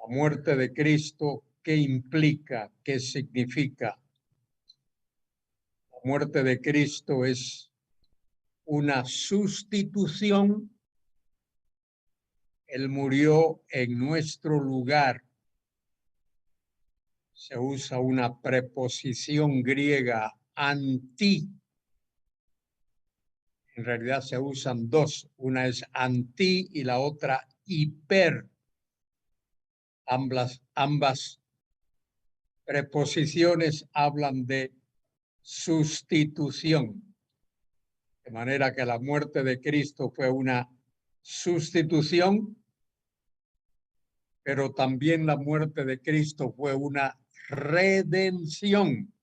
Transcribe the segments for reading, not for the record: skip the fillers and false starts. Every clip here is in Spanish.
muerte de Cristo, ¿qué implica? ¿Qué significa? La muerte de Cristo es una sustitución. Él murió en nuestro lugar. Se usa una preposición griega, anti. En realidad se usan dos. Una es anti y la otra hiper. Ambas preposiciones hablan de sustitución. De manera que la muerte de Cristo fue una sustitución, pero también la muerte de Cristo fue una redención.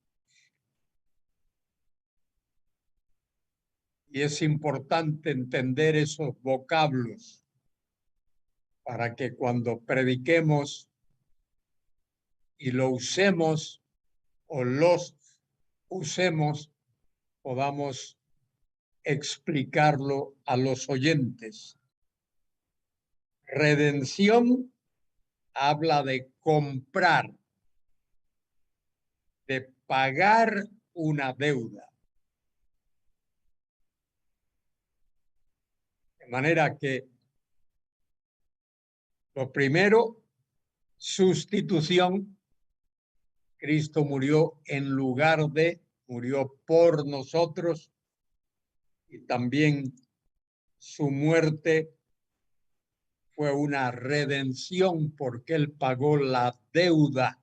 Y es importante entender esos vocablos para que cuando prediquemos y lo usemos o los usemos, podamos explicarlo a los oyentes. Redención habla de comprar, de pagar una deuda. De manera que lo primero, sustitución. Cristo murió en lugar de, murió por nosotros, y también su muerte fue una redención porque él pagó la deuda.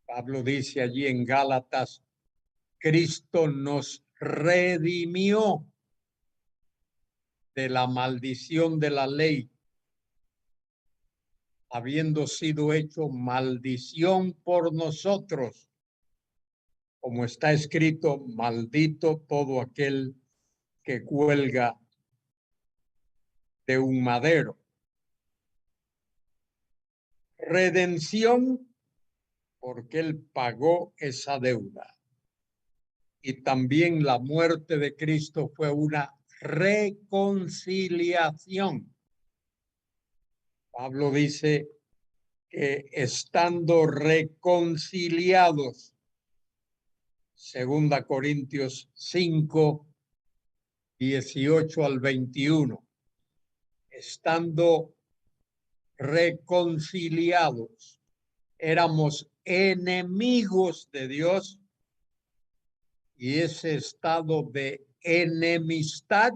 Pablo dice allí en Gálatas, Cristo nos redimió de la maldición de la ley, habiendo sido hecho maldición por nosotros, como está escrito, maldito todo aquel que cuelga de un madero. Redención porque él pagó esa deuda. Y también la muerte de Cristo fue una reconciliación. Pablo dice que estando reconciliados, 2 Corintios 5, 18 al 21, estando reconciliados, éramos enemigos de Dios, y ese estado de enemistad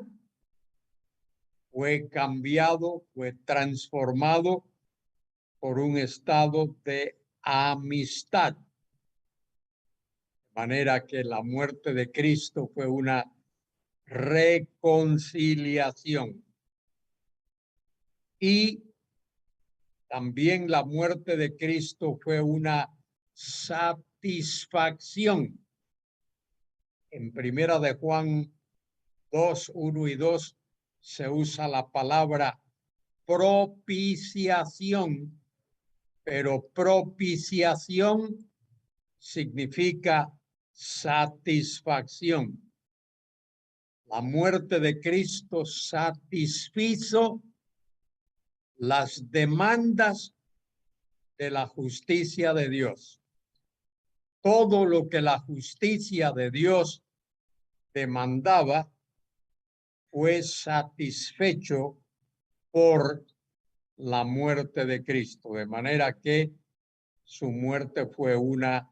fue cambiado, fue transformado por un estado de amistad. De manera que la muerte de Cristo fue una reconciliación. Y también la muerte de Cristo fue una satisfacción. En Primera de Juan 2, 1 y 2 se usa la palabra propiciación, pero propiciación significa satisfacción. La muerte de Cristo satisfizo las demandas de la justicia de Dios. Todo lo que la justicia de Dios demandaba fue satisfecho por la muerte de Cristo, de manera que su muerte fue una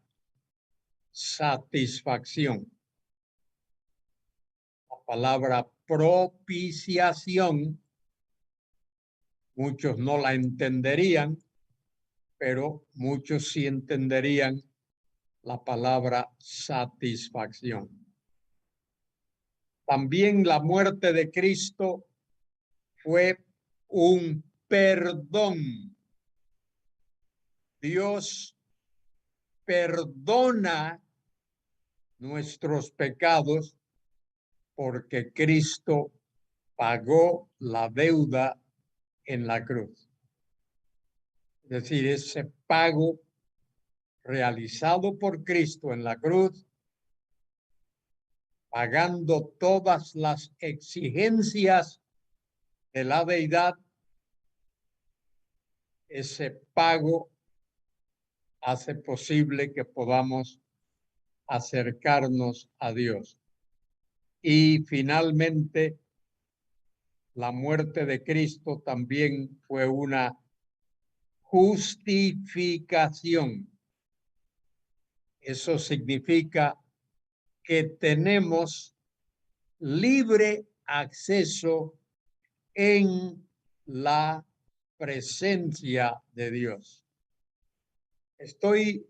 satisfacción. La palabra propiciación, muchos no la entenderían, pero muchos sí entenderían la palabra satisfacción. También la muerte de Cristo fue un perdón. Dios perdona nuestros pecados porque Cristo pagó la deuda en la cruz. Es decir, ese pago realizado por Cristo en la cruz, pagando todas las exigencias de la deidad, ese pago hace posible que podamos acercarnos a Dios. Y finalmente, la muerte de Cristo también fue una justificación. Eso significa que tenemos libre acceso en la presencia de Dios. Estoy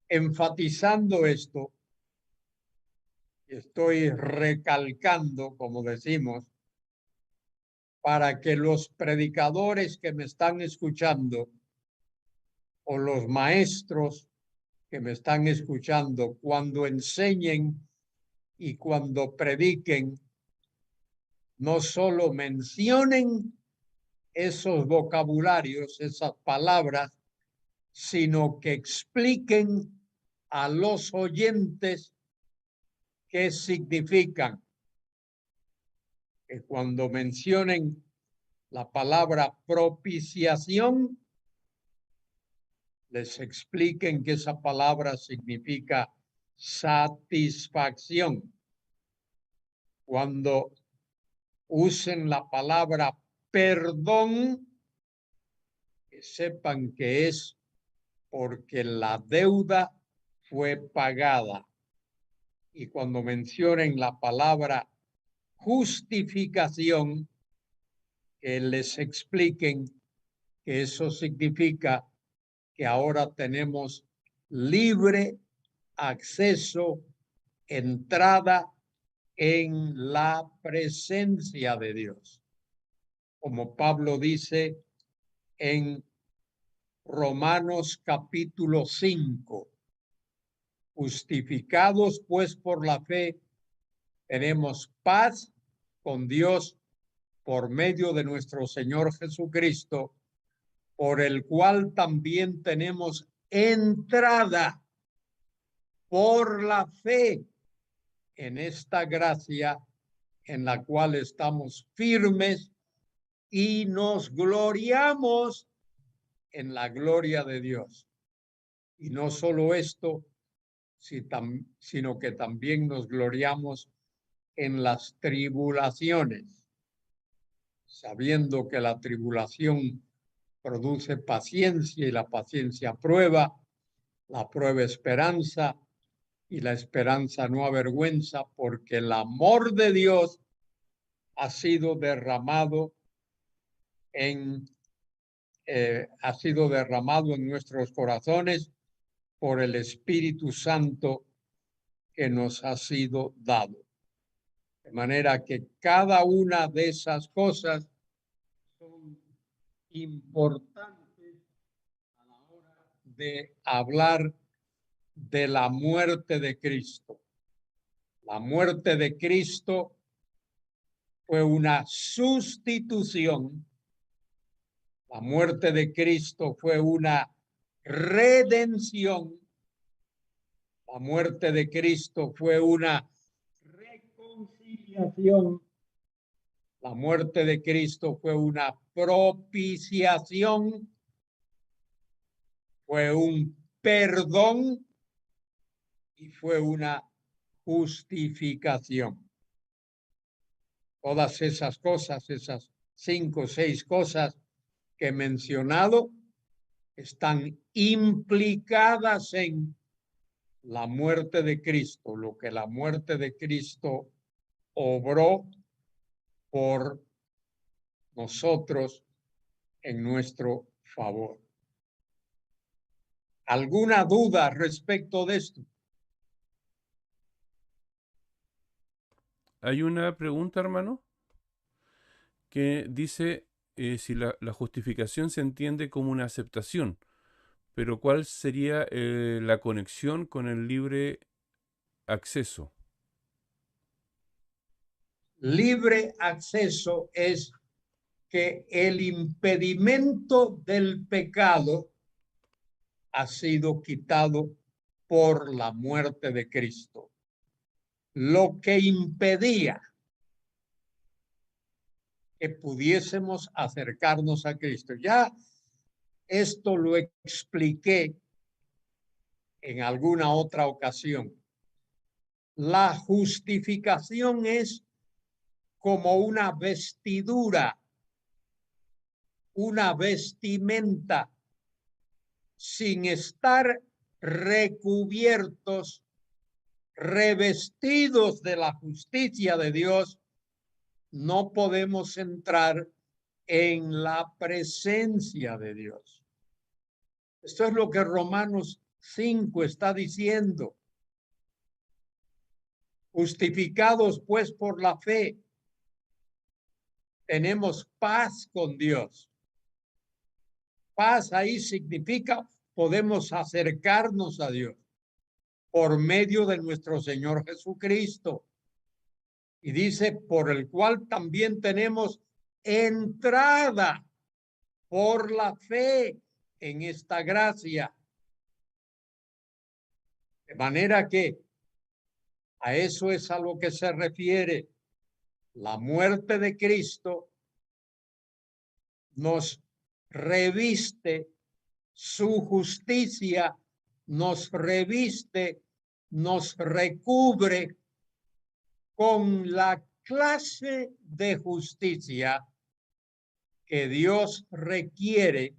enfatizando esto, estoy recalcando, como decimos, para que los predicadores que me están escuchando o los maestros que me están escuchando, cuando enseñen y cuando prediquen, no solo mencionen esos vocabularios, esas palabras, sino que expliquen a los oyentes qué significan. Que cuando mencionen la palabra propiciación, les expliquen que esa palabra significa satisfacción. Cuando usen la palabra perdón, que sepan que es porque la deuda fue pagada. Y cuando mencionen la palabra justificación, que les expliquen que eso significa que ahora tenemos libre acceso, entrada en la presencia de Dios. Como Pablo dice en Romanos capítulo 5, justificados pues por la fe, tenemos paz con Dios por medio de nuestro Señor Jesucristo, por el cual también tenemos entrada por la fe en esta gracia en la cual estamos firmes y nos gloriamos en la gloria de Dios. Y no solo esto, sino que también nos gloriamos en las tribulaciones, sabiendo que la tribulación produce paciencia y la paciencia prueba, la prueba esperanza y la esperanza no avergüenza, porque el amor de Dios ha sido derramado en nuestros corazones por el Espíritu Santo que nos ha sido dado. De manera que cada una de esas cosas son importantes a la hora de hablar de la muerte de Cristo. La muerte de Cristo fue una sustitución. La muerte de Cristo fue una redención. La muerte de Cristo fue una reconciliación. La muerte de Cristo fue una propiciación. Fue un perdón y fue una justificación. Todas esas cosas, esas 5 o 6 cosas que he mencionado, están implicadas en la muerte de Cristo, lo que la muerte de Cristo obró por nosotros en nuestro favor. ¿Alguna duda respecto de esto? Hay una pregunta, hermano, que dice si la justificación se entiende como una aceptación, pero ¿cuál sería la conexión con el libre acceso? Libre acceso es que el impedimento del pecado ha sido quitado por la muerte de Cristo. Lo que impedía que pudiésemos acercarnos a Cristo. Ya esto lo expliqué en alguna otra ocasión. La justificación es como una vestidura, una vestimenta, sin estar recubiertos, revestidos de la justicia de Dios, no podemos entrar en la presencia de Dios. Esto es lo que Romanos 5 está diciendo. Justificados pues por la fe, tenemos paz con Dios. Paz ahí significa podemos acercarnos a Dios por medio de nuestro Señor Jesucristo. Y dice, por el cual también tenemos entrada por la fe en esta gracia. De manera que a eso es a lo que se refiere la muerte de Cristo. Nos reviste su justicia, nos reviste, nos recubre con la clase de justicia que Dios requiere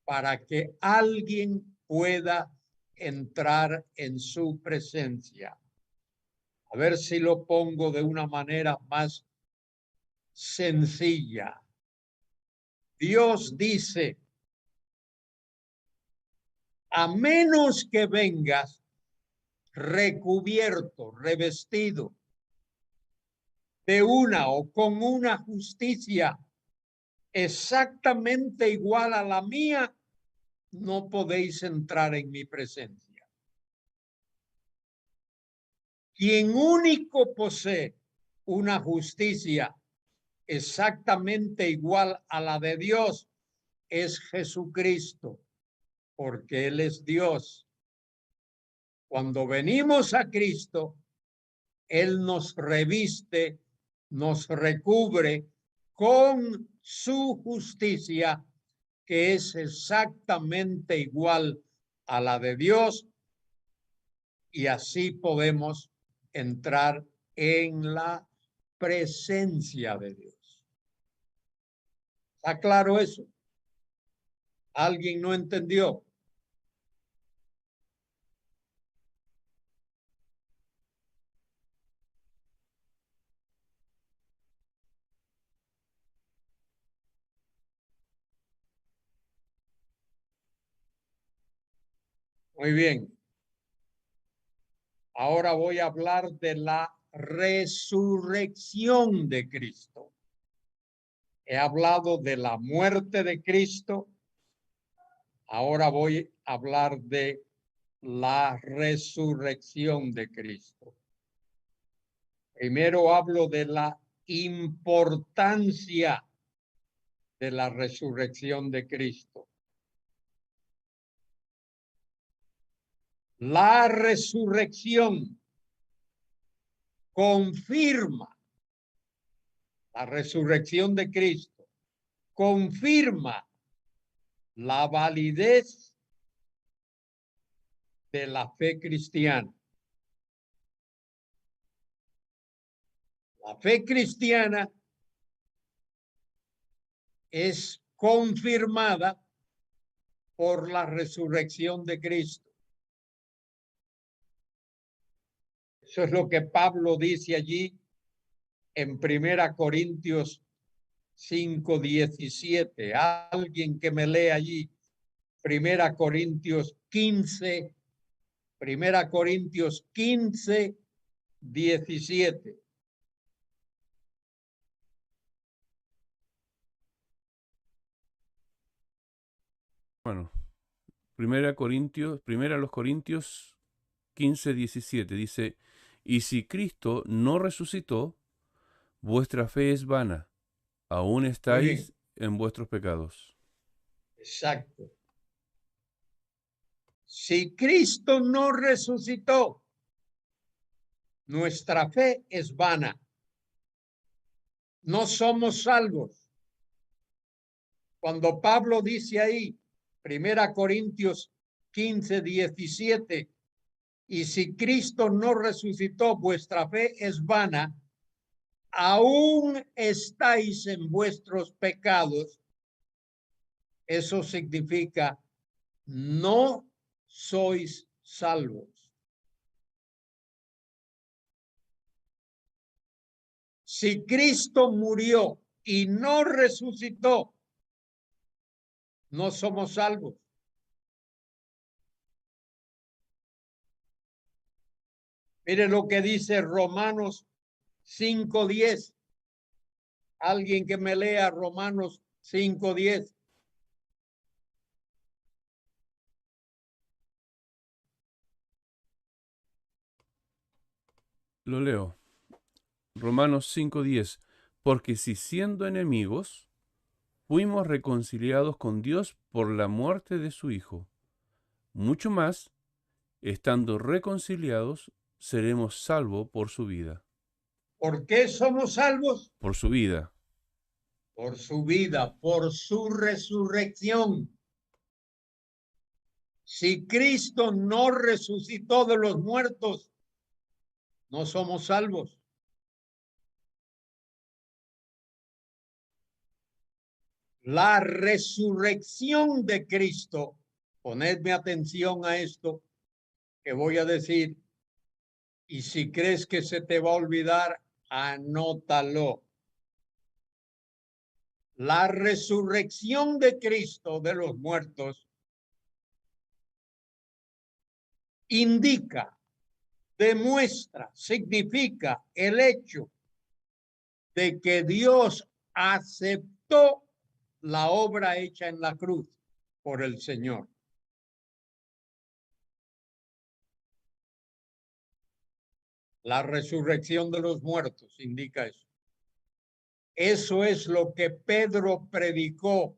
para que alguien pueda entrar en su presencia. A ver si lo pongo de una manera más sencilla. Dios dice, a menos que vengas recubierto, revestido de una o con una justicia exactamente igual a la mía, no podéis entrar en mi presencia. Quien único posee una justicia exactamente igual a la de Dios es Jesucristo, porque Él es Dios. Cuando venimos a Cristo, Él nos reviste, nos recubre con su justicia, que es exactamente igual a la de Dios, y así podemos entrar en la presencia de Dios. ¿Está claro eso? ¿Alguien no entendió? Muy bien. Ahora voy a hablar de la resurrección de Cristo. He hablado de la muerte de Cristo. Ahora voy a hablar de la resurrección de Cristo. Primero hablo de la importancia de la resurrección de Cristo. La resurrección confirma, la resurrección de Cristo confirma la validez de la fe cristiana. La fe cristiana es confirmada por la resurrección de Cristo. Eso es lo que Pablo dice allí en 1 Corintios 5:17. Alguien que me lea allí 1 Corintios 15, 1 Corintios 15:17. Bueno, primera a los Corintios 15:17 dice, y si Cristo no resucitó, vuestra fe es vana, aún estáis en vuestros pecados. Exacto. Si Cristo no resucitó, nuestra fe es vana. no somos salvos. Cuando Pablo dice ahí, 1 Corintios 15:17, y si Cristo no resucitó, vuestra fe es vana, aún estáis en vuestros pecados. Eso significa no sois salvos. Si Cristo murió y no resucitó, no somos salvos. Mire lo que dice Romanos 5:10. Alguien que me lea Romanos 5:10. Lo leo. Romanos 5:10. Porque si siendo enemigos, fuimos reconciliados con Dios por la muerte de su Hijo, mucho más, estando reconciliados, seremos salvos por su vida. ¿Por qué somos salvos? Por su vida. Por su vida, por su resurrección. Si Cristo no resucitó de los muertos, no somos salvos. La resurrección de Cristo, ponedme atención a esto que voy a decir, y si crees que se te va a olvidar, anótalo. La resurrección de Cristo de los muertos indica, demuestra, significa el hecho de que Dios aceptó la obra hecha en la cruz por el Señor. La resurrección de los muertos indica eso. Eso es lo que Pedro predicó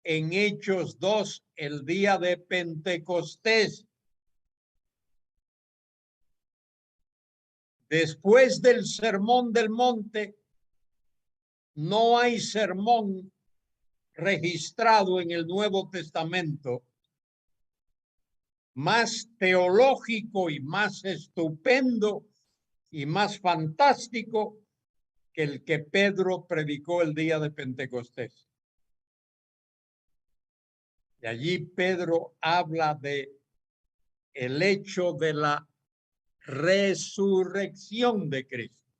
en Hechos 2, el día de Pentecostés. Después del sermón del monte, no hay sermón registrado en el Nuevo Testamento más teológico y más estupendo y más fantástico que el que Pedro predicó el día de Pentecostés. Y allí Pedro habla de el hecho de la resurrección de Cristo.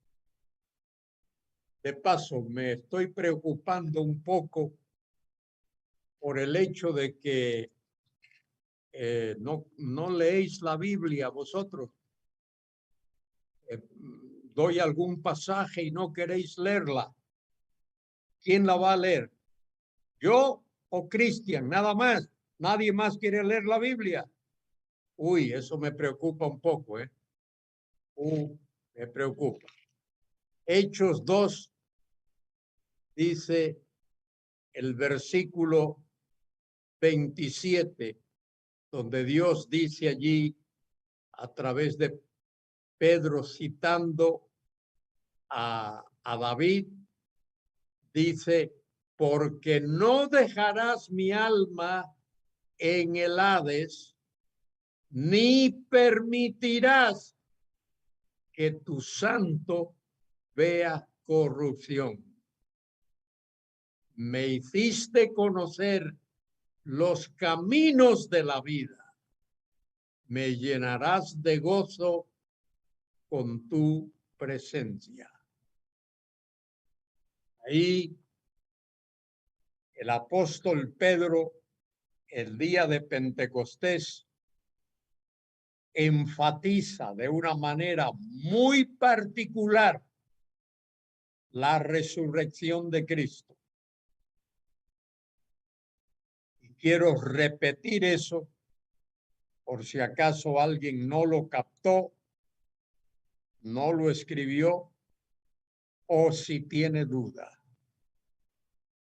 De paso, me estoy preocupando un poco por el hecho de que no leéis la Biblia vosotros. Doy algún pasaje y no queréis leerla. ¿Quién la va a leer? ¿Yo o Cristian? Nada más. Nadie más quiere leer la Biblia. Uy, eso me preocupa un poco, ¿eh? Me preocupa. Hechos 2 dice el versículo 27, donde Dios dice allí a través de Pedro citando a David, dice, porque no dejarás mi alma en el Hades, ni permitirás que tu santo vea corrupción. Me hiciste conocer los caminos de la vida. Me llenarás de gozo con tu presencia. Ahí el apóstol Pedro, el día de Pentecostés, enfatiza de una manera muy particular la resurrección de Cristo. Y quiero repetir eso por si acaso alguien no lo captó, no lo escribió o si tiene duda.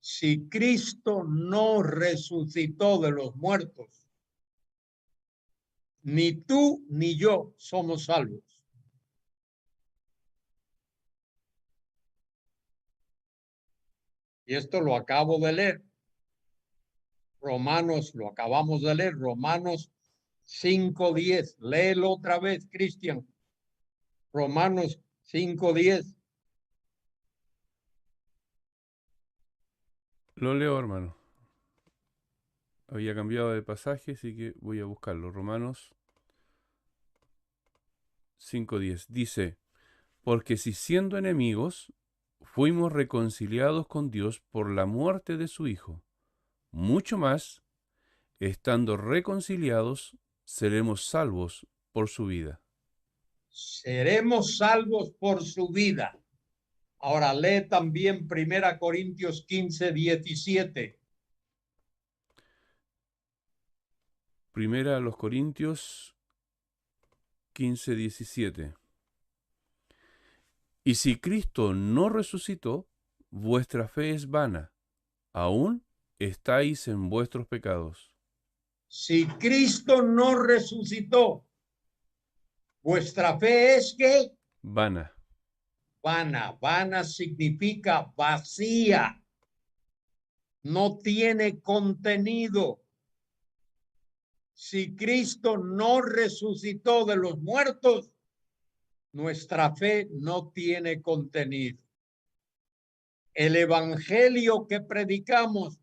Si Cristo no resucitó de los muertos, ni tú ni yo somos salvos. Y esto lo acabo de leer. Romanos, lo acabamos de leer, Romanos 5:10. Léelo otra vez, Cristian. Romanos 5:10. Lo leo, hermano. Había cambiado de pasaje, así que voy a buscarlo. Romanos 5:10 dice, porque si siendo enemigos fuimos reconciliados con Dios por la muerte de su Hijo, mucho más, estando reconciliados, seremos salvos por su vida. Seremos salvos por su vida. Ahora lee también 1 Corintios 15:17. Primera a los Corintios 15:17. Y si Cristo no resucitó, vuestra fe es vana, aún estáis en vuestros pecados. Si Cristo no resucitó, vuestra fe es que Vana. vana. Vana significa vacía. No tiene contenido. Si Cristo no resucitó de los muertos, nuestra fe no tiene contenido. El evangelio que predicamos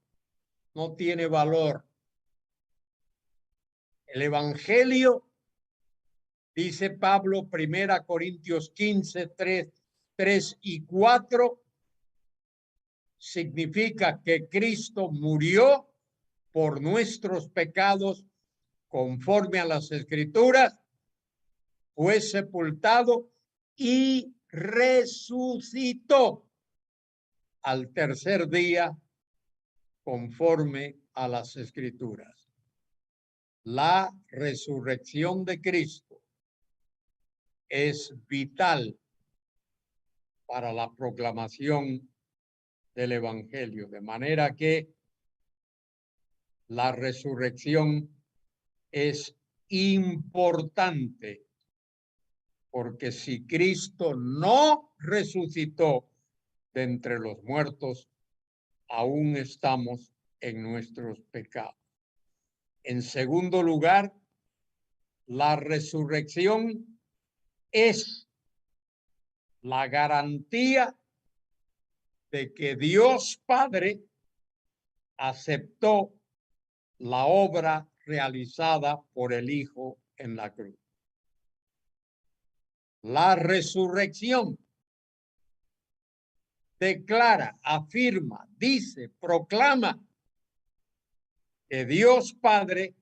no tiene valor. El evangelio, dice Pablo, 1 Corintios 15, 3 y 4, significa que Cristo murió por nuestros pecados conforme a las Escrituras, fue sepultado y resucitó al tercer día conforme a las Escrituras. La resurrección de Cristo es vital para la proclamación del Evangelio, de manera que la resurrección es importante, porque si Cristo no resucitó de entre los muertos, aún estamos en nuestros pecados. En segundo lugar, la resurrección es la garantía de que Dios Padre aceptó la obra realizada por el Hijo en la cruz. La resurrección declara, afirma, dice, proclama que Dios Padre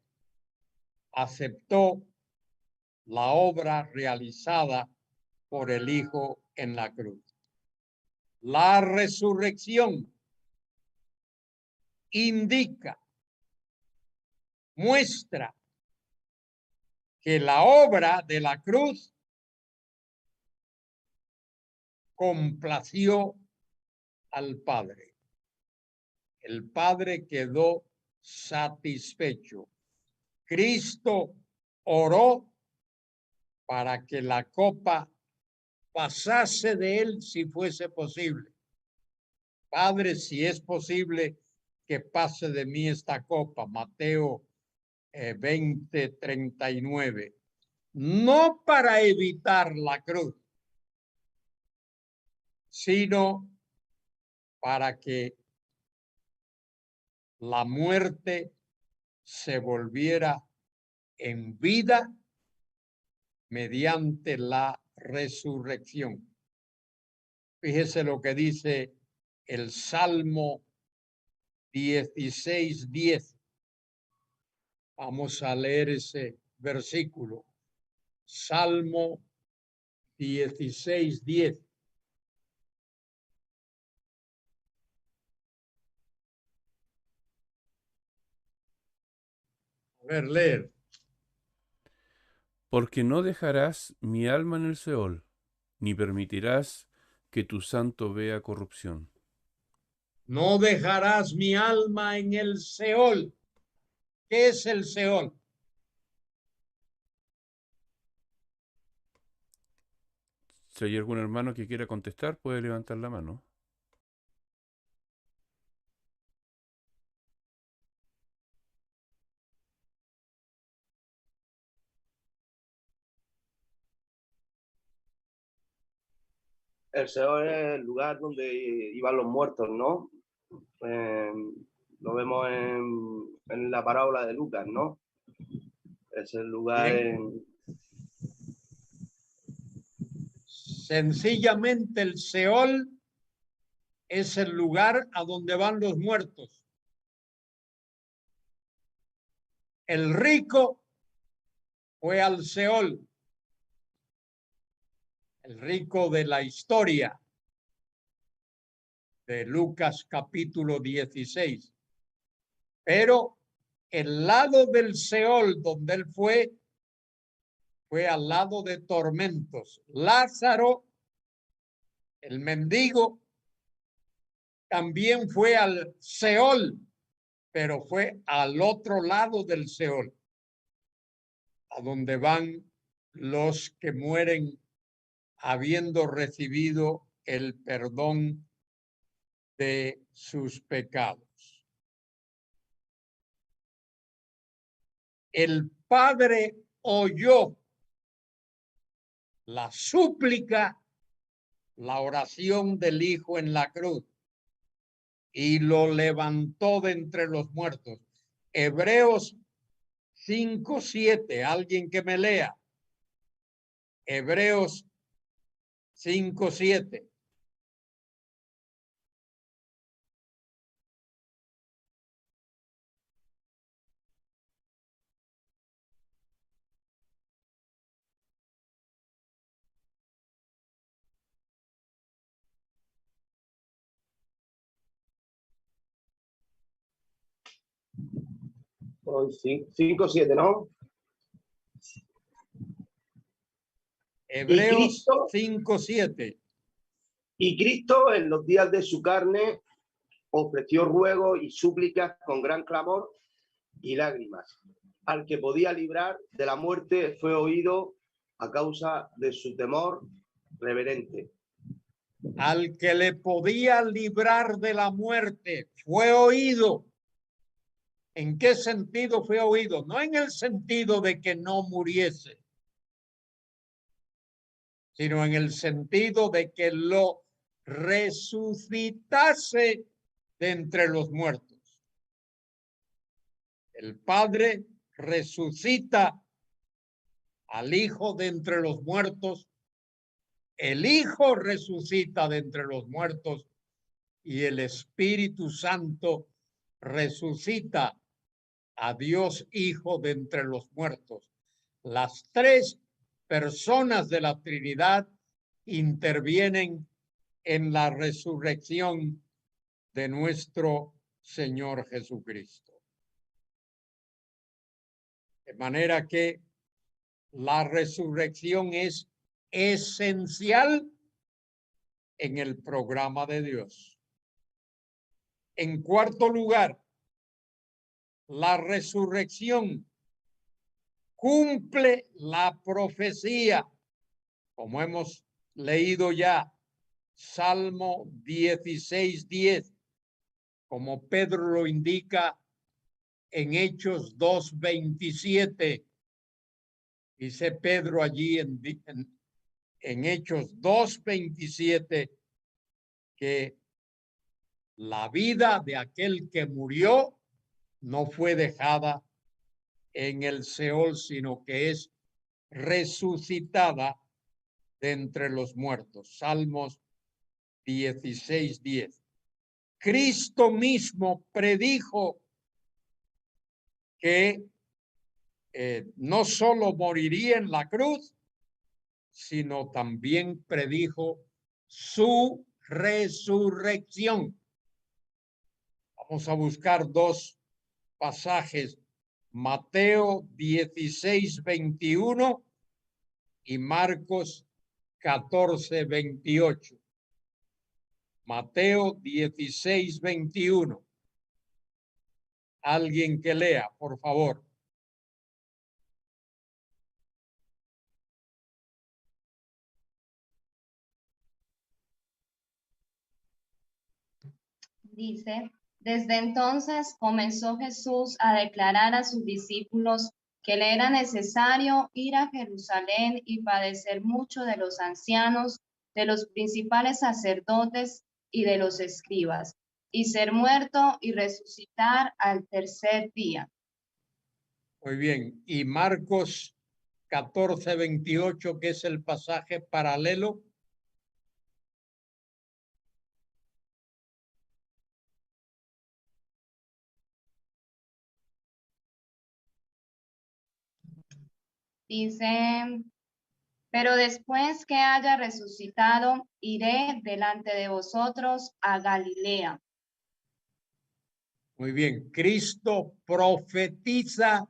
aceptó la obra realizada por el Hijo en la cruz. La resurrección indica, muestra que la obra de la cruz complació al Padre. El Padre quedó satisfecho. Cristo oró para que la copa pasase de él si fuese posible. Padre, si es posible que pase de mí esta copa. Mateo 20:39. No para evitar la cruz, sino para que la muerte se volviera en vida mediante la resurrección. Fíjese lo que dice el Salmo 16:10. Vamos a leer ese versículo. Salmo 16:10. A ver, leer. Porque no dejarás mi alma en el Seol, ni permitirás que tu santo vea corrupción. No dejarás mi alma en el Seol. ¿Qué es el Seol? Si hay algún hermano que quiera contestar, puede levantar la mano. El Seol es el lugar donde iban los muertos, ¿no? Lo vemos en la parábola de Lucas, ¿no? Es el lugar Bien. Sencillamente el Seol es el lugar a donde van los muertos. El rico fue al Seol, el rico de la historia de Lucas capítulo 16. Pero el lado del Seol donde él fue al lado de tormentos. Lázaro, el mendigo, también fue al Seol, pero fue al otro lado del Seol, a donde van los que mueren habiendo recibido el perdón de sus pecados. El Padre oyó la súplica, la oración del Hijo en la cruz y lo levantó de entre los muertos. Hebreos 5:7, alguien que me lea. Hebreos 5:7. Hoy 5:7, ¿no? Hebreos 5:7. Y Cristo en los días de su carne ofreció ruegos y súplicas con gran clamor y lágrimas. Al que podía librar de la muerte fue oído a causa de su temor reverente. Al que le podía librar de la muerte fue oído. ¿En qué sentido fue oído? No en el sentido de que no muriese, sino en el sentido de que lo resucitase de entre los muertos. El Padre resucita al Hijo de entre los muertos, el Hijo resucita de entre los muertos y el Espíritu Santo resucita a Dios Hijo de entre los muertos. Las tres personas de la Trinidad intervienen en la resurrección de nuestro Señor Jesucristo. De manera que la resurrección es esencial en el programa de Dios. En cuarto lugar, la resurrección cumple la profecía, como hemos leído ya, Salmo 16:10, como Pedro lo indica en Hechos 2:27. Dice Pedro allí en Hechos 2:27 que la vida de aquel que murió no fue dejada en el Seol, sino que es resucitada de entre los muertos. Salmos 16:10. Cristo mismo predijo que no solo moriría en la cruz, sino también predijo su resurrección. Vamos a buscar dos pasajes, Mateo 16:21 y Marcos 14:28. Mateo 16:21. Alguien que lea, por favor. Dice, desde entonces comenzó Jesús a declarar a sus discípulos que le era necesario ir a Jerusalén y padecer mucho de los ancianos, de los principales sacerdotes y de los escribas, y ser muerto y resucitar al tercer día. Muy bien. Y Marcos 14:28, que es el pasaje paralelo. Dice, pero después que haya resucitado, iré delante de vosotros a Galilea. Muy bien. Cristo profetiza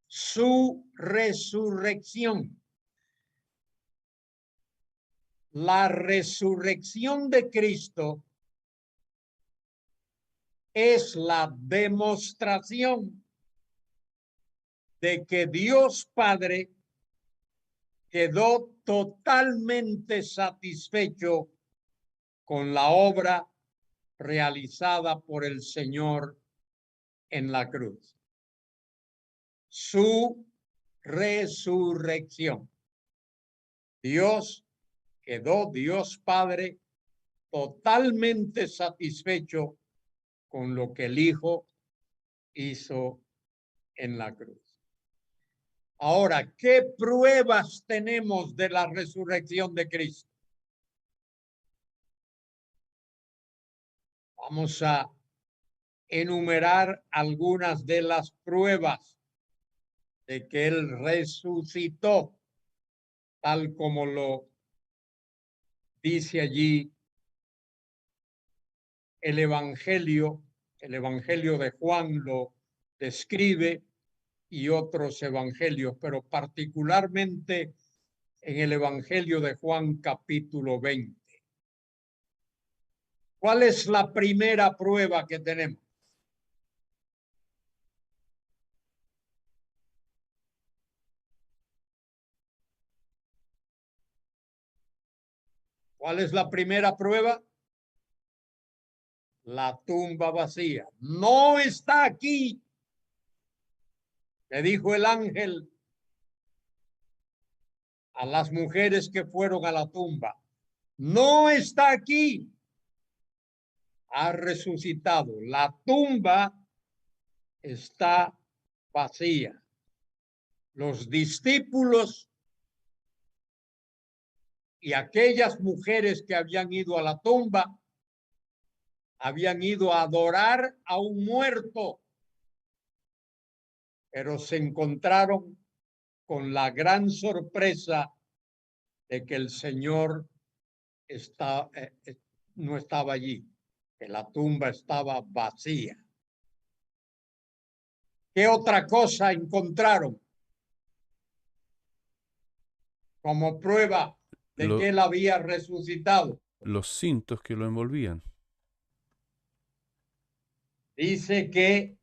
su resurrección. La resurrección de Cristo es la demostración de que Dios Padre quedó totalmente satisfecho con la obra realizada por el Señor en la cruz. Su resurrección. Dios Padre, totalmente satisfecho con lo que el Hijo hizo en la cruz. Ahora, ¿qué pruebas tenemos de la resurrección de Cristo? Vamos a enumerar algunas de las pruebas de que Él resucitó, tal como lo dice allí el Evangelio de Juan lo describe y otros evangelios, pero particularmente en el Evangelio de Juan capítulo 20. ¿Cuál es la primera prueba que tenemos? ¿Cuál es la primera prueba? La tumba vacía. No está aquí, le dijo el ángel a las mujeres que fueron a la tumba. No está aquí. Ha resucitado. La tumba está vacía. Los discípulos y aquellas mujeres que habían ido a la tumba habían ido a adorar a un muerto, pero se encontraron con la gran sorpresa de que el Señor no estaba allí, que la tumba estaba vacía. ¿Qué otra cosa encontraron como prueba de que Él había resucitado? Los cintos que lo envolvían. Dice que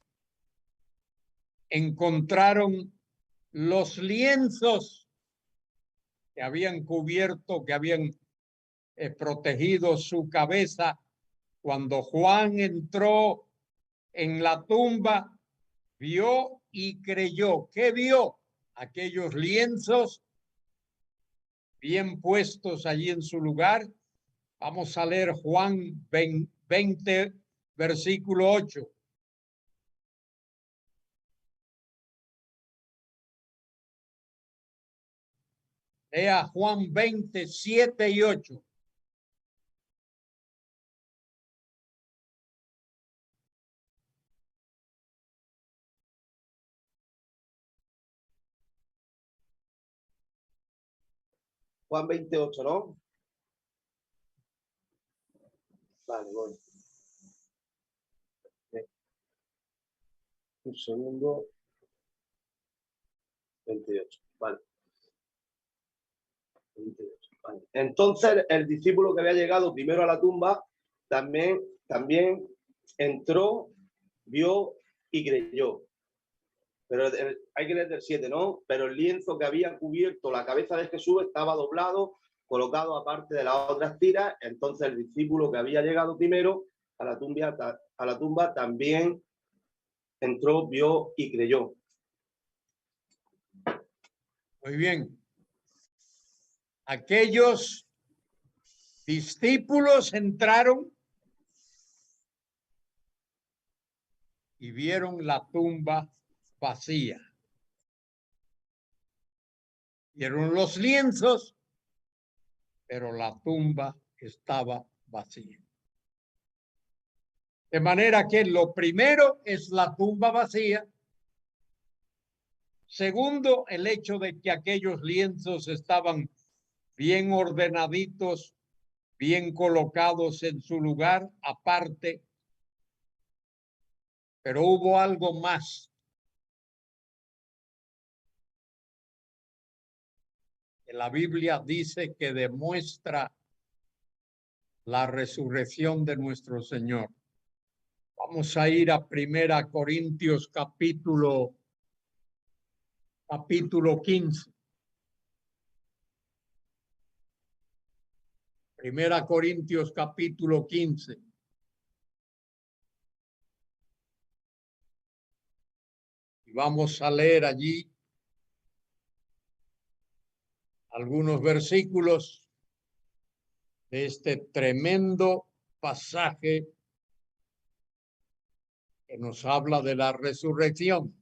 encontraron los lienzos que habían cubierto, que habían protegido su cabeza. Cuando Juan entró en la tumba, vio y creyó. ¿Qué vio? Aquellos lienzos bien puestos allí en su lugar. Vamos a leer Juan 20, versículo 8. Lea Juan 20, 7 y 8. Juan 28, ¿no? Vale, voy. Un segundo. 28, vale. 28, vale. Entonces, el discípulo que había llegado primero a la tumba también entró, vio y creyó. Pero hay que leer el 7, ¿no? Pero el lienzo que había cubierto la cabeza de Jesús estaba doblado, colocado aparte de las otras tiras. Entonces el discípulo que había llegado primero a la tumba también entró, vio y creyó. Muy bien. Aquellos discípulos entraron y vieron la tumba vacía. Vieron los lienzos, pero la tumba estaba vacía. De manera que lo primero es la tumba vacía. Segundo, el hecho de que aquellos lienzos estaban bien ordenaditos, bien colocados en su lugar aparte. Pero hubo algo más. La Biblia dice que demuestra la resurrección de nuestro Señor. Vamos a ir a Primera Corintios capítulo 15. Primera Corintios capítulo 15. Y vamos a leer allí algunos versículos de este tremendo pasaje que nos habla de la resurrección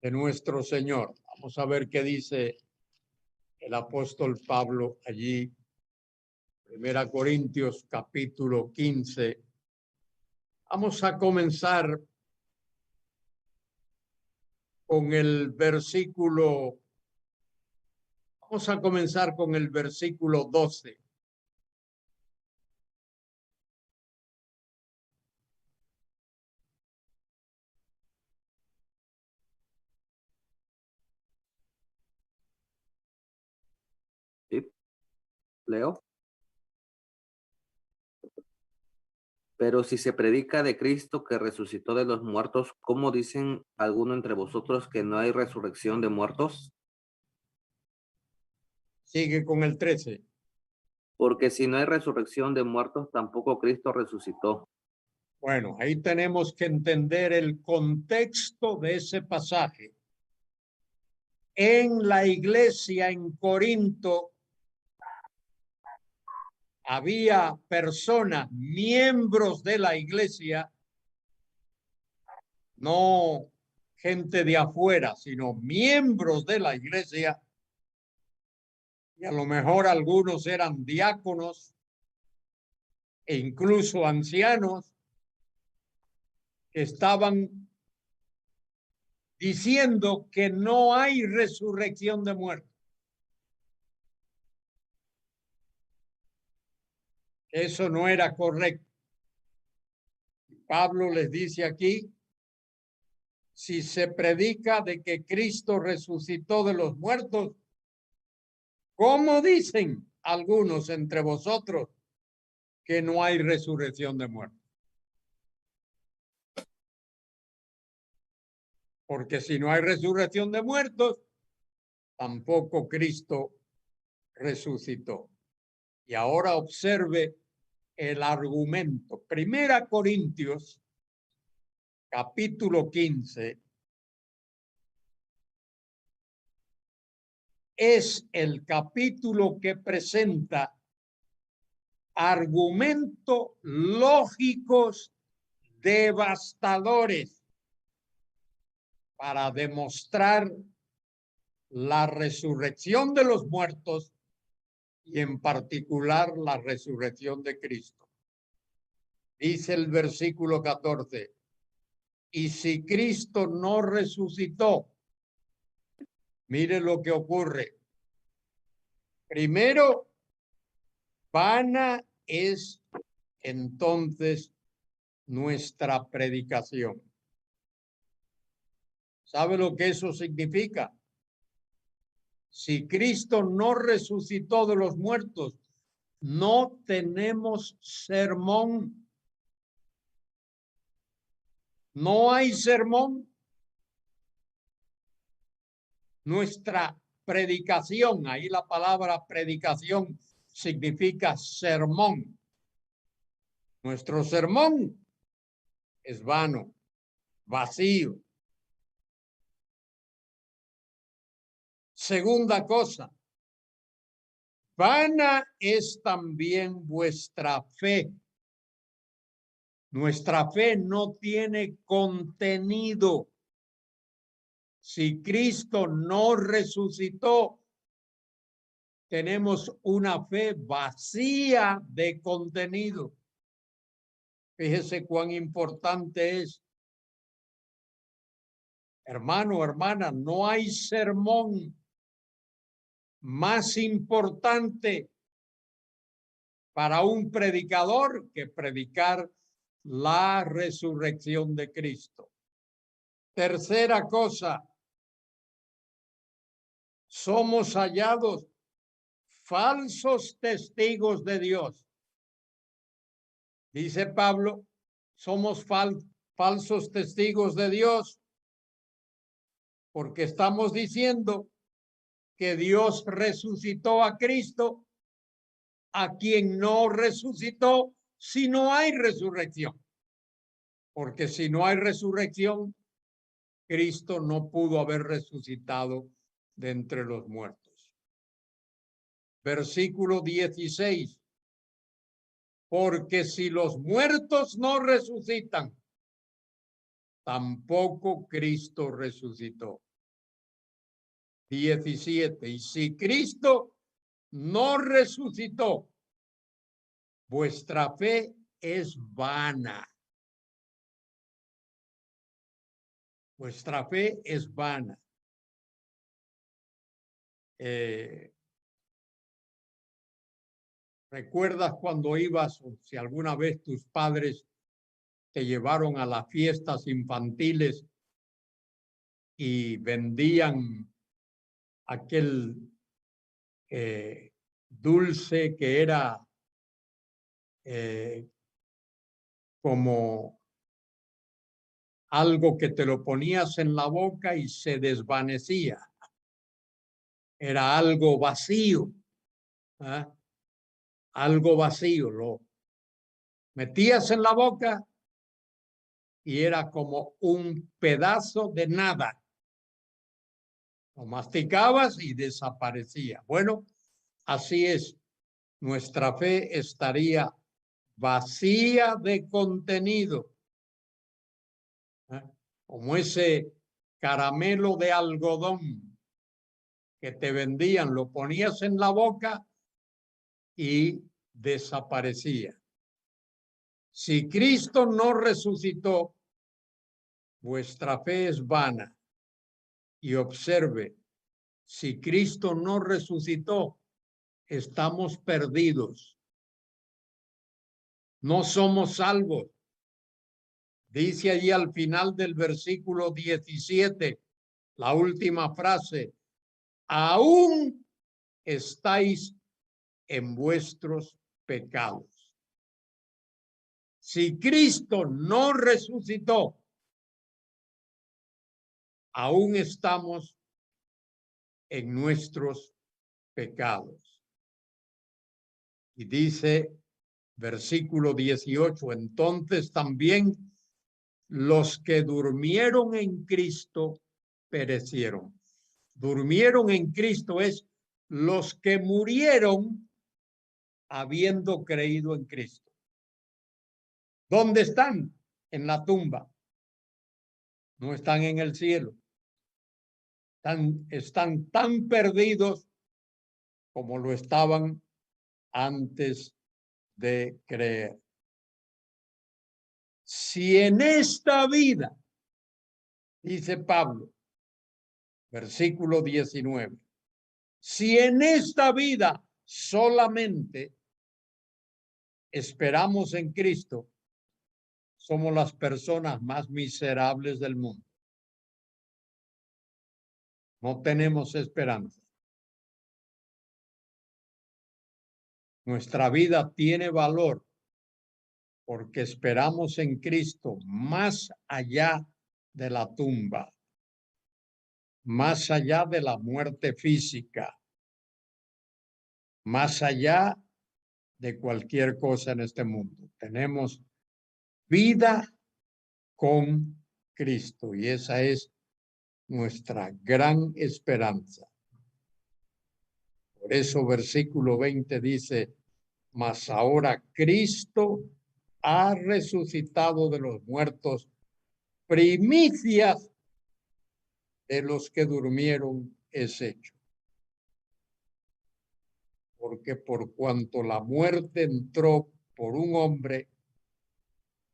de nuestro Señor. Vamos a ver qué dice el apóstol Pablo allí. Primera Corintios capítulo 15. Vamos a comenzar con el versículo. Vamos a comenzar con el versículo 12. Sí, leo. Pero si se predica de Cristo que resucitó de los muertos, ¿cómo dicen algunos entre vosotros que no hay resurrección de muertos? Sigue con el 13. Porque si no hay resurrección de muertos, tampoco Cristo resucitó. Bueno, ahí tenemos que entender el contexto de ese pasaje. En la iglesia en Corinto había personas, miembros de la iglesia, no gente de afuera, sino miembros de la iglesia, y a lo mejor algunos eran diáconos e incluso ancianos, que estaban diciendo que no hay resurrección de muertos. Eso no era correcto. Pablo les dice aquí, si se predica de que Cristo resucitó de los muertos, ¿cómo dicen algunos entre vosotros que no hay resurrección de muertos? Porque si no hay resurrección de muertos, tampoco Cristo resucitó. Y ahora observe el argumento. Primera Corintios, capítulo 15, es el capítulo que presenta argumentos lógicos devastadores para demostrar la resurrección de los muertos y en particular la resurrección de Cristo. Dice el versículo 14, y si Cristo no resucitó, mire lo que ocurre. Primero, vana es entonces nuestra predicación. ¿Sabe lo que eso significa? Si Cristo no resucitó de los muertos, no tenemos sermón. No hay sermón. Nuestra predicación, ahí la palabra predicación significa sermón. Nuestro sermón es vano, vacío. Segunda cosa, vana es también vuestra fe. Nuestra fe no tiene contenido. Si Cristo no resucitó, tenemos una fe vacía de contenido. Fíjese cuán importante es. Hermano, hermana, no hay sermón más importante para un predicador que predicar la resurrección de Cristo. Tercera cosa, somos hallados falsos testigos de Dios. Dice Pablo, somos falsos testigos de Dios porque estamos diciendo que Dios resucitó a Cristo, a quien no resucitó si no hay resurrección. Porque si no hay resurrección, Cristo no pudo haber resucitado de entre los muertos. Versículo 16. Porque si los muertos no resucitan, tampoco Cristo resucitó. 17. Y si Cristo no resucitó, vuestra fe es vana. Vuestra fe es vana. ¿Recuerdas cuando ibas, o si alguna vez tus padres te llevaron a las fiestas infantiles y vendían aquel dulce que era como algo que te lo ponías en la boca y se desvanecía? Era algo vacío, ¿eh? Algo vacío, lo metías en la boca y era como un pedazo de nada. Lo masticabas y desaparecía. Bueno, así es. Nuestra fe estaría vacía de contenido, ¿eh? Como ese caramelo de algodón que te vendían, lo ponías en la boca y desaparecía. Si Cristo no resucitó, vuestra fe es vana. Y observe, si Cristo no resucitó, estamos perdidos. No somos salvos. Dice allí al final del versículo 17, la última frase, aún estáis en vuestros pecados. Si Cristo no resucitó, aún estamos en nuestros pecados. Y dice versículo 18, entonces también los que durmieron en Cristo perecieron. Durmieron en Cristo es los que murieron habiendo creído en Cristo. ¿Dónde están? En la tumba. No están en el cielo. Están tan perdidos como lo estaban antes de creer. Si en esta vida, dice Pablo, versículo 19, si en esta vida solamente esperamos en Cristo, somos las personas más miserables del mundo. No tenemos esperanza. Nuestra vida tiene valor porque esperamos en Cristo más allá de la tumba, más allá de la muerte física, más allá de cualquier cosa en este mundo. Tenemos vida con Cristo y esa es nuestra gran esperanza. Por eso versículo 20 dice, mas ahora Cristo ha resucitado de los muertos, primicias de los que durmieron es hecho. Porque por cuanto la muerte entró por un hombre,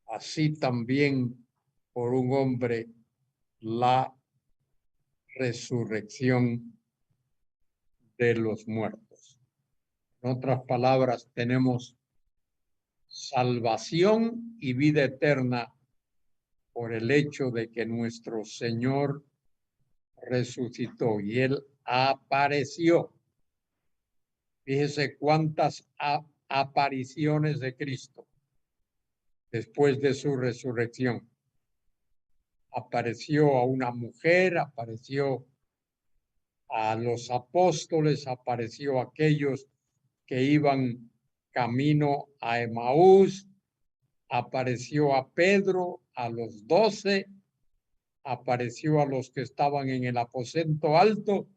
así también por un hombre la resurrección de los muertos. En otras palabras, tenemos salvación y vida eterna por el hecho de que nuestro Señor resucitó y Él apareció. Fíjese cuántas apariciones de Cristo después de su resurrección. Apareció a una mujer, apareció a los apóstoles, apareció a aquellos que iban camino a Emaús, apareció a Pedro, a los 12, apareció a los que estaban en el aposento alto.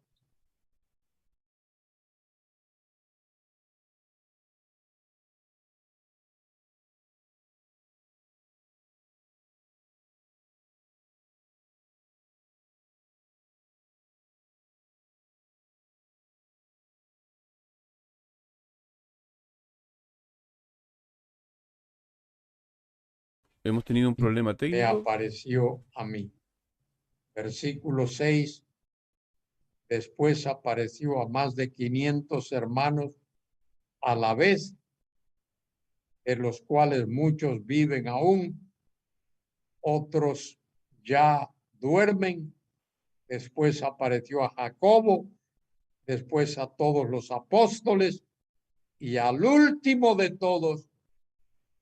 Hemos tenido un problema Me técnico. apareció a mí. Versículo 6. Después apareció a más de 500 hermanos a la vez, de los cuales muchos viven aún, otros ya duermen. Después apareció a Jacobo, después a todos los apóstoles y al último de todos,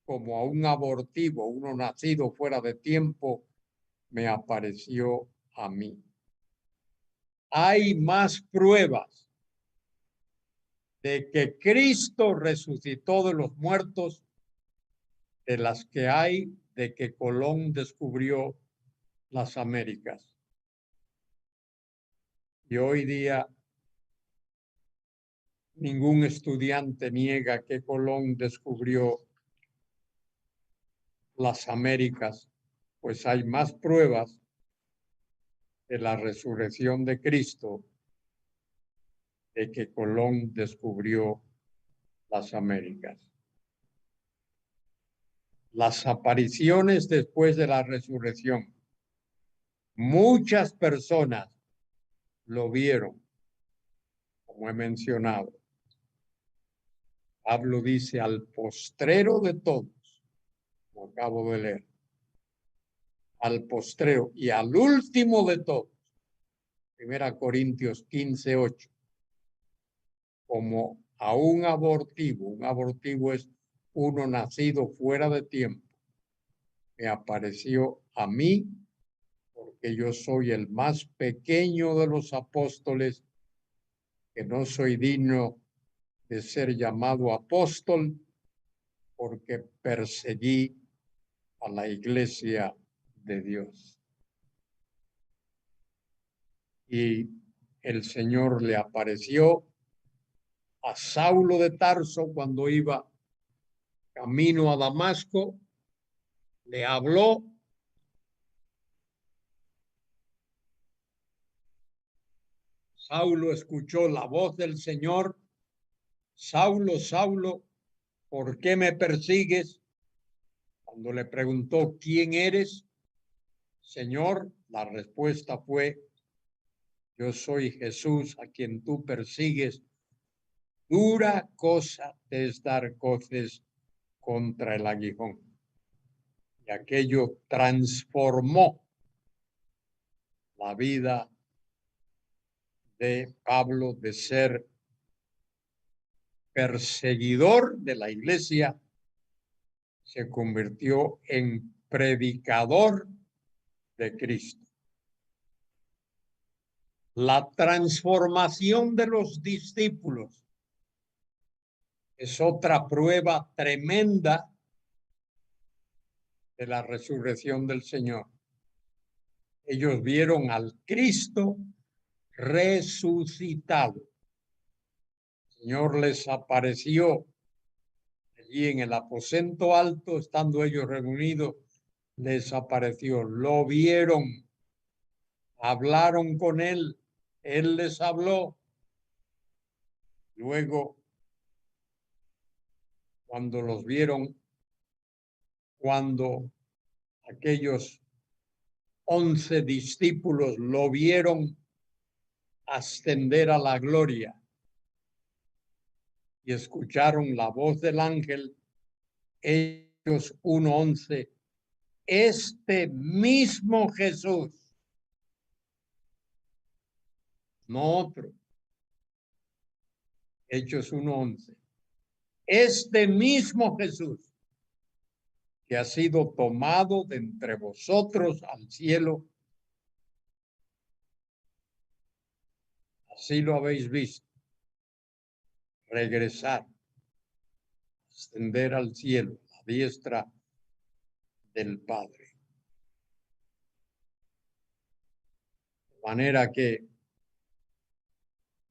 como a un abortivo, uno nacido fuera de tiempo, me apareció a mí. Hay más pruebas de que Cristo resucitó de los muertos de las que hay de que Colón descubrió las Américas. Y hoy día ningún estudiante niega que Colón descubrió las Américas, pues hay más pruebas de la resurrección de Cristo de que Colón descubrió las Américas. Las apariciones después de la resurrección. Muchas personas lo vieron, como he mencionado. Pablo dice al postrero de todos, como acabo de leer, al postrero y al último de todos, 1 Corintios 15:8, como a un abortivo es uno nacido fuera de tiempo, me apareció a mí, porque yo soy el más pequeño de los apóstoles, que no soy digno de ser llamado apóstol, porque perseguí a la iglesia de Dios. Y el Señor le apareció a Saulo de Tarso cuando iba camino a Damasco, le habló. Saulo escuchó la voz del Señor. Saulo, Saulo, ¿por qué me persigues? Cuando le preguntó, ¿quién eres, Señor? La respuesta fue, yo soy Jesús a quien tú persigues. Dura cosa te es dar coces contra el aguijón. Y aquello transformó la vida de Pablo de ser perseguidor de la iglesia, se convirtió en predicador de Cristo. La transformación de los discípulos es otra prueba tremenda de la resurrección del Señor. Ellos vieron al Cristo resucitado. Señor les apareció allí en el aposento alto, estando ellos reunidos, les apareció, lo vieron, hablaron con él les habló. Luego, cuando los vieron, cuando aquellos 11 discípulos lo vieron ascender a la gloria y escucharon la voz del ángel, Hechos 1:11, este mismo Jesús, no otro. Hechos 1:11. Este mismo Jesús que ha sido tomado de entre vosotros al cielo, así lo habéis visto, regresar, ascender al cielo, a la diestra del Padre. De manera que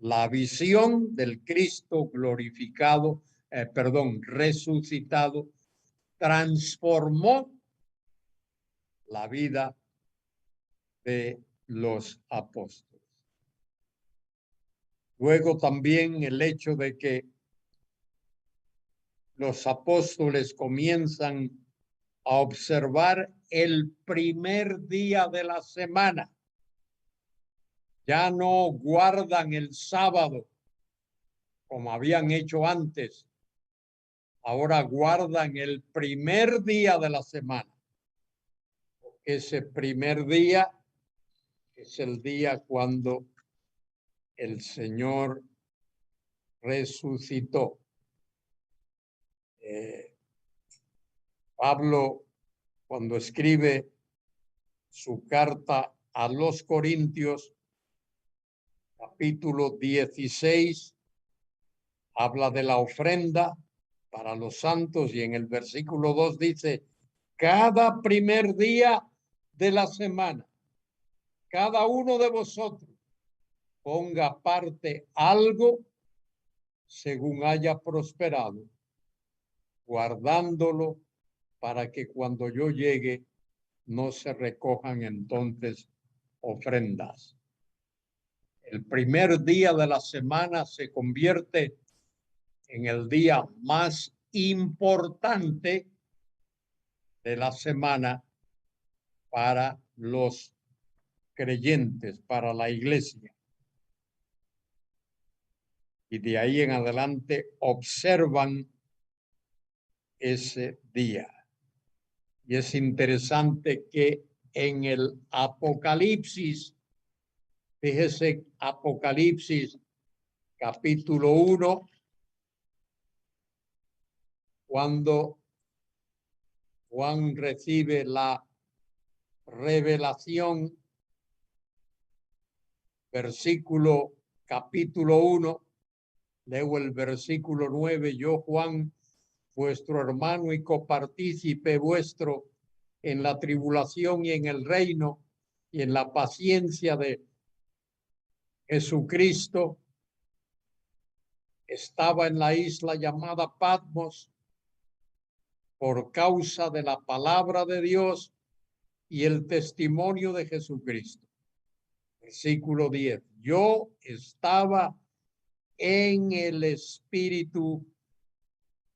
la visión del Cristo glorificado, resucitado, transformó la vida de los apóstoles. Luego también el hecho de que los apóstoles comienzan a observar el primer día de la semana. Ya no guardan el sábado como habían hecho antes. Ahora guardan el primer día de la semana. Ese primer día es el día cuando el Señor resucitó. Pablo, cuando escribe su carta a los Corintios, capítulo 16, habla de la ofrenda para los santos y en el versículo 2 dice, cada primer día de la semana, cada uno de vosotros ponga aparte algo según haya prosperado, guardándolo para que cuando yo llegue no se recojan entonces ofrendas. El primer día de la semana se convierte en el día más importante de la semana para los creyentes, para la iglesia. Y de ahí en adelante observan ese día. Y es interesante que en el Apocalipsis, fíjese, Apocalipsis capítulo 1, cuando Juan recibe la revelación, capítulo 1, leo el versículo 9, yo Juan, vuestro hermano y copartícipe vuestro en la tribulación y en el reino y en la paciencia de Jesucristo, estaba en la isla llamada Patmos por causa de la palabra de Dios y el testimonio de Jesucristo. Versículo 10. Yo estaba en el Espíritu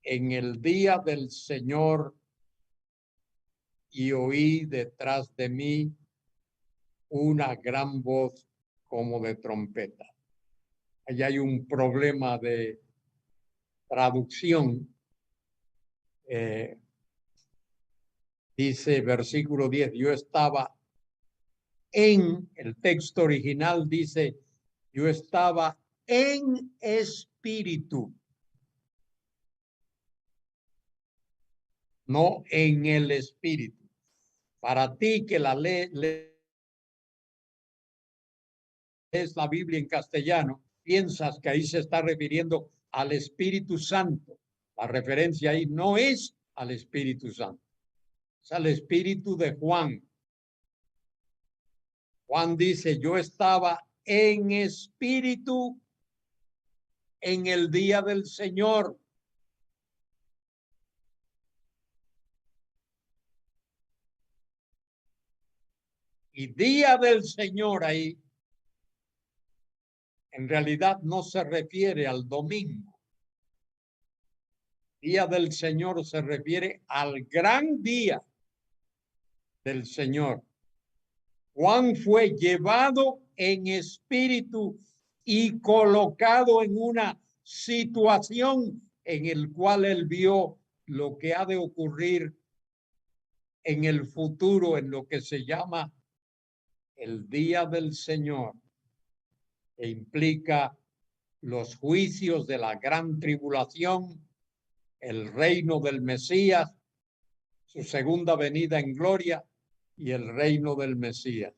en el día del Señor y oí detrás de mí una gran voz como de trompeta. Allí hay un problema de traducción. Dice versículo 10, yo estaba en, el texto original dice, yo estaba en espíritu, no en el espíritu. Para ti que la lees la Biblia en castellano, piensas que ahí se está refiriendo al Espíritu Santo. La referencia ahí no es al Espíritu Santo, es al Espíritu de Juan. Juan dice, yo estaba en espíritu en el día del Señor. Y día del Señor ahí, en realidad no se refiere al domingo. Día del Señor se refiere al gran día del Señor. Juan fue llevado en espíritu y colocado en una situación en el cual él vio lo que ha de ocurrir en el futuro, en lo que se llama el día del Señor, que implica los juicios de la gran tribulación, el reino del Mesías, su segunda venida en gloria y el reino del Mesías.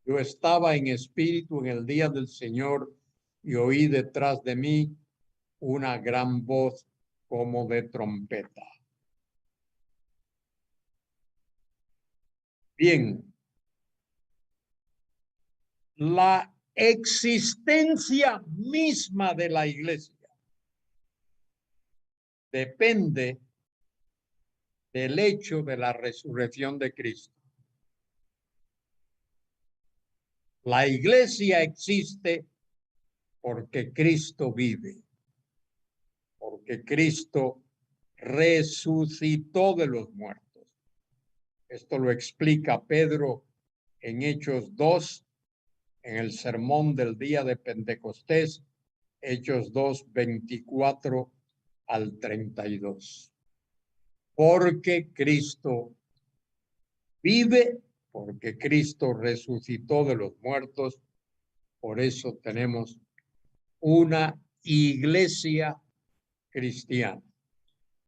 Yo estaba en espíritu en el día del Señor y oí detrás de mí una gran voz como de trompeta. Bien, la existencia misma de la iglesia depende del hecho de la resurrección de Cristo. La iglesia existe porque Cristo vive, porque Cristo resucitó de los muertos. Esto lo explica Pedro en Hechos 2, en el sermón del día de Pentecostés, Hechos 2, 24 al 32. Porque Cristo vive, porque Cristo resucitó de los muertos, por eso tenemos una iglesia cristiana.